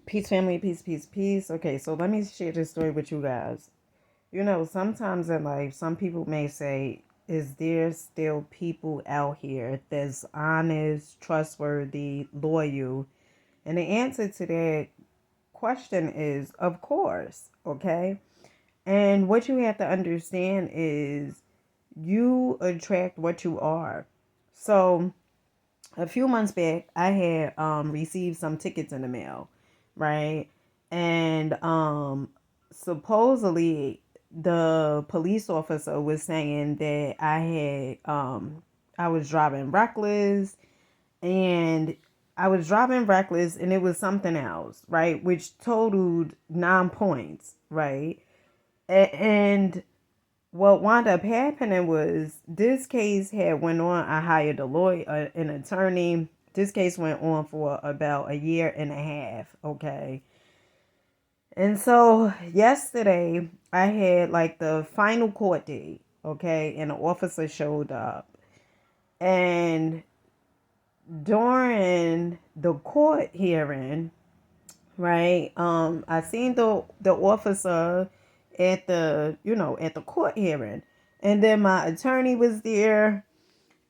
Peace, family, peace, peace, peace. Okay, so let me share this story with you guys. Sometimes in life, some people may say, is there still people out here that's honest, trustworthy, loyal? And the answer to that question is, of course, okay? And what you have to understand is you attract what you are. So, a few months back, I had received some tickets in the mail, right? And supposedly the police officer was saying that I was driving reckless, and and it was something else, right? Which totaled 9 points, right? And what wound up happening was this case had went on. I hired a lawyer, an attorney. This case went on for about a year and a half. Okay. And so yesterday I had like the final court date. Okay. And the officer showed up. And during the court hearing, right, I seen the officer at the court hearing, and then my attorney was there,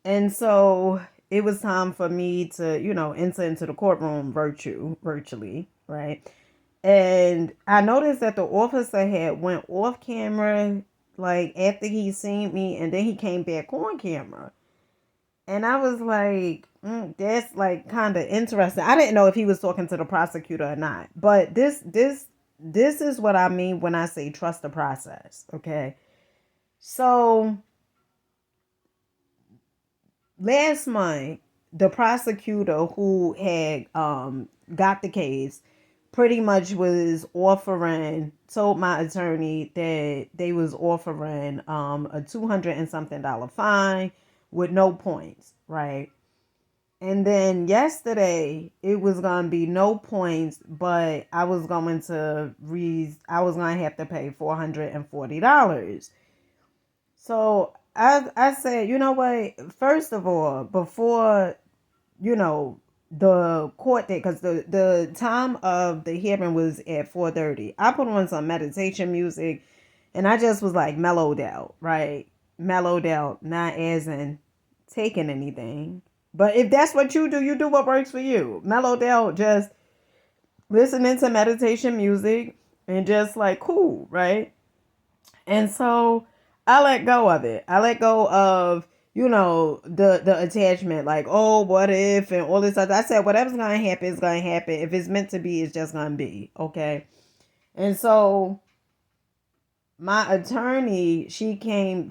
and so it was time for me to enter into the courtroom virtually, right? And I noticed that the officer had went off camera, like after he seen me, and then he came back on camera. And I was like, that's like kind of interesting. I didn't know if he was talking to the prosecutor or not. But this is what I mean when I say trust the process. Okay. So last month, the prosecutor who had got the case pretty much was told my attorney that they was offering a 200 and something dollar fine with no points, right? And then yesterday it was gonna be no points, but I was gonna have to pay $440. So I said, you know what? First of all, before the court date, because the time of the hearing was at 4:30. I put on some meditation music, and I just was like mellowed out, right? Mellowed out, not as in taking anything. But if that's what you do what works for you. Mellowed out, just listening to meditation music and just like cool, right? And so I let go of it. I let go of, the attachment, like, oh, what if, and all this other. I said, whatever's gonna happen is gonna happen. If it's meant to be, it's just gonna be. Okay. And so my attorney, she came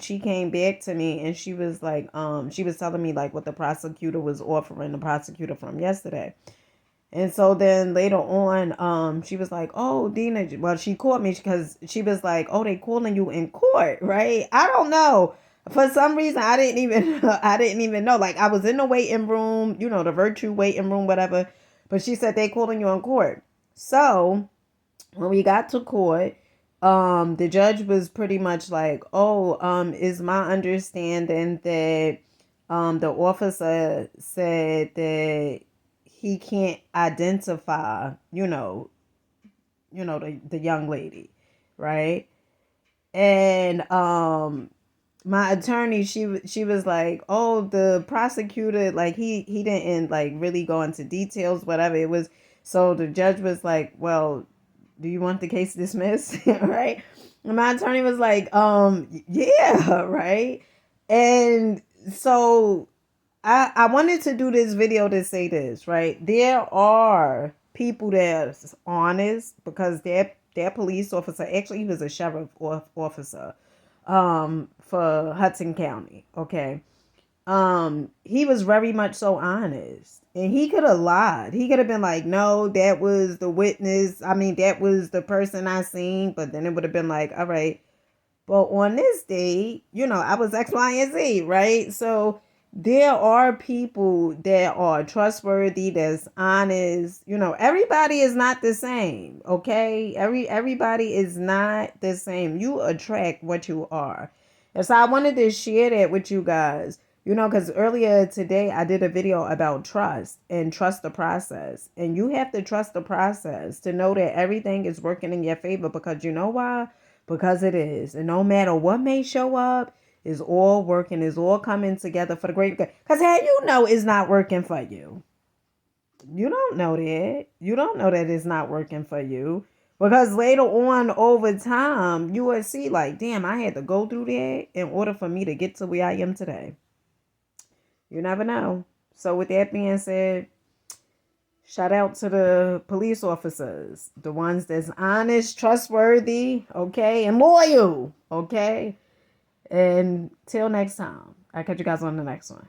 back to me, and she was like, she was telling me like what the prosecutor was offering, the prosecutor from yesterday. And so then later on, she was like, oh, Dina, well, she called me because she was like, oh, they calling you in court, right? I don't know. For some reason, I didn't even know. Like, I was in the waiting room, the virtual waiting room, whatever. But she said they calling you in court. So when we got to court, the judge was pretty much like, oh, is my understanding that, the officer said that he can't identify, the young lady, right? And my attorney, she was like, oh, the prosecutor, like he didn't like really go into details, whatever it was. So the judge was like, well, do you want the case dismissed? Right? And my attorney was like, yeah, right. And so I wanted to do this video to say this, right? There are people that's honest, because that police officer, actually he was a sheriff officer for Hudson County, okay? He was very much so honest. And he could have lied. He could have been like, no, that was the witness. I mean, that was the person I seen. But then it would have been like, all right. But on this day, I was X, Y, and Z, right? So there are people that are trustworthy, that's honest. Everybody is not the same, okay? Everybody is not the same. You attract what you are. And so I wanted to share that with you guys. You know, because earlier today I did a video about trust and trust the process. And you have to trust the process to know that everything is working in your favor, because you know why? Because it is. And no matter what may show up, is all working, is all coming together for the great good. Because how you know it's not working for you? You don't know that. You don't know that it's not working for you. Because later on over time, you will see like, damn, I had to go through that in order for me to get to where I am today. You never know. So with that being said, shout out to the police officers, the ones that's honest, trustworthy, okay, and loyal, okay? And till next time, I'll catch you guys on the next one.